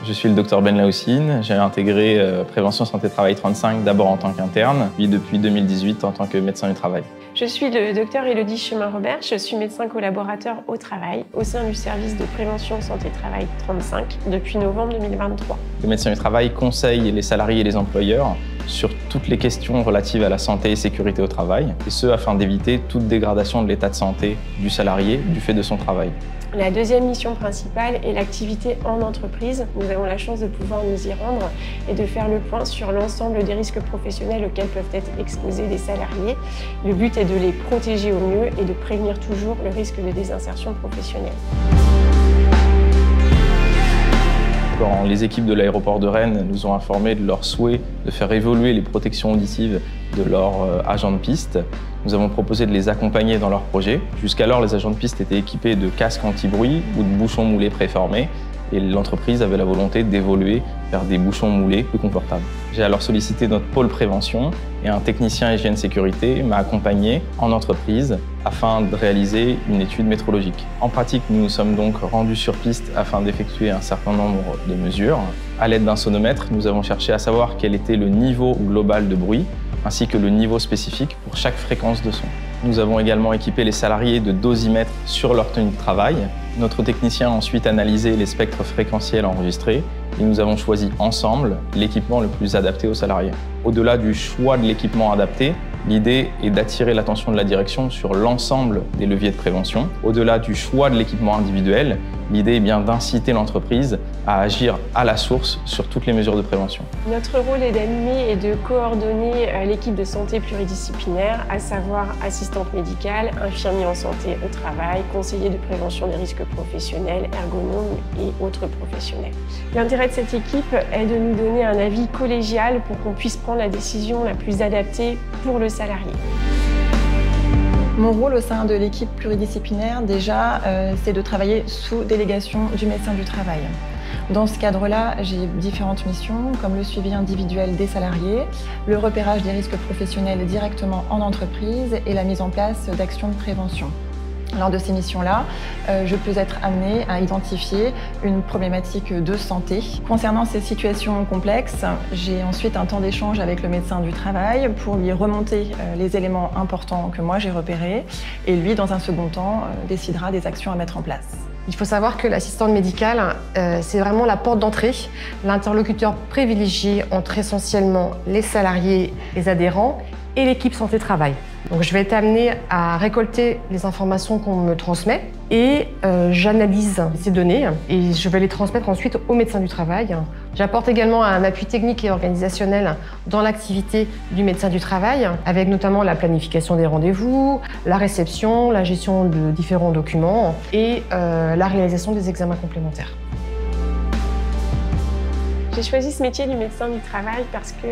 Je suis le docteur Ben Laoussine. J'ai intégré Prévention Santé Travail 35 d'abord en tant qu'interne, puis depuis 2018 en tant que médecin du travail. Je suis le docteur Élodie Chemin-Robert. Je suis médecin collaborateur au travail au sein du service de Prévention Santé Travail 35 depuis novembre 2023. Le médecin du travail conseille les salariés et les employeurs sur toutes les questions relatives à la santé et sécurité au travail, et ce afin d'éviter toute dégradation de l'état de santé du salarié du fait de son travail. La deuxième mission principale est l'activité en entreprise. Nous avons la chance de pouvoir nous y rendre et de faire le point sur l'ensemble des risques professionnels auxquels peuvent être exposés les salariés. Le but est de les protéger au mieux et de prévenir toujours le risque de désinsertion professionnelle. Quand les équipes de l'aéroport de Rennes nous ont informé de leur souhait de faire évoluer les protections auditives de leurs agents de piste, nous avons proposé de les accompagner dans leur projet. Jusqu'alors, les agents de piste étaient équipés de casques anti-bruit ou de bouchons moulés préformés et l'entreprise avait la volonté d'évoluer vers des bouchons moulés plus confortables. J'ai alors sollicité notre pôle prévention et un technicien hygiène sécurité m'a accompagné en entreprise afin de réaliser une étude métrologique. En pratique, nous nous sommes donc rendus sur piste afin d'effectuer un certain nombre de mesures. À l'aide d'un sonomètre, nous avons cherché à savoir quel était le niveau global de bruit ainsi que le niveau spécifique pour chaque fréquence de son. Nous avons également équipé les salariés de dosimètres sur leur tenue de travail. Notre technicien a ensuite analysé les spectres fréquentiels enregistrés et nous avons choisi ensemble l'équipement le plus adapté aux salariés. Au-delà du choix de l'équipement adapté, l'idée est d'attirer l'attention de la direction sur l'ensemble des leviers de prévention. Au-delà du choix de l'équipement individuel, l'idée est bien d'inciter l'entreprise à agir à la source sur toutes les mesures de prévention. Notre rôle est d'animer et de coordonner l'équipe de santé pluridisciplinaire, à savoir assistante médicale, infirmier en santé au travail, conseiller de prévention des risques professionnels, ergonomes et autres professionnels. L'intérêt de cette équipe est de nous donner un avis collégial pour qu'on puisse prendre la décision la plus adaptée pour le salarié. Mon rôle au sein de l'équipe pluridisciplinaire, déjà, c'est de travailler sous délégation du médecin du travail. Dans ce cadre-là, j'ai différentes missions, comme le suivi individuel des salariés, le repérage des risques professionnels directement en entreprise et la mise en place d'actions de prévention. Lors de ces missions-là, je peux être amenée à identifier une problématique de santé. Concernant ces situations complexes, j'ai ensuite un temps d'échange avec le médecin du travail pour lui remonter les éléments importants que moi j'ai repérés et lui, dans un second temps, décidera des actions à mettre en place. Il faut savoir que l'assistante médicale, c'est vraiment la porte d'entrée, l'interlocuteur privilégié entre essentiellement les salariés, les adhérents et l'équipe santé-travail. Donc je vais être amenée à récolter les informations qu'on me transmet et j'analyse ces données et je vais les transmettre ensuite au médecin du travail. J'apporte également un appui technique et organisationnel dans l'activité du médecin du travail, avec notamment la planification des rendez-vous, la réception, la gestion de différents documents et la réalisation des examens complémentaires. J'ai choisi ce métier du médecin du travail parce que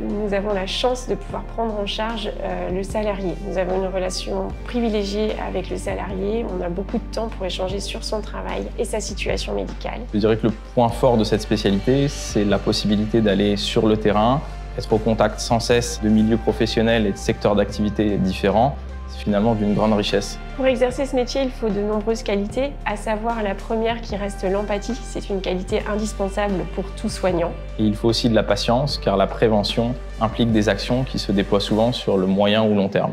nous avons la chance de pouvoir prendre en charge le salarié. Nous avons une relation privilégiée avec le salarié. On a beaucoup de temps pour échanger sur son travail et sa situation médicale. Je dirais que le point fort de cette spécialité, c'est la possibilité d'aller sur le terrain, être au contact sans cesse de milieux professionnels et de secteurs d'activité différents. C'est finalement d'une grande richesse. Pour exercer ce métier, il faut de nombreuses qualités, à savoir la première qui reste l'empathie. C'est une qualité indispensable pour tout soignant. Et il faut aussi de la patience, car la prévention implique des actions qui se déploient souvent sur le moyen ou long terme.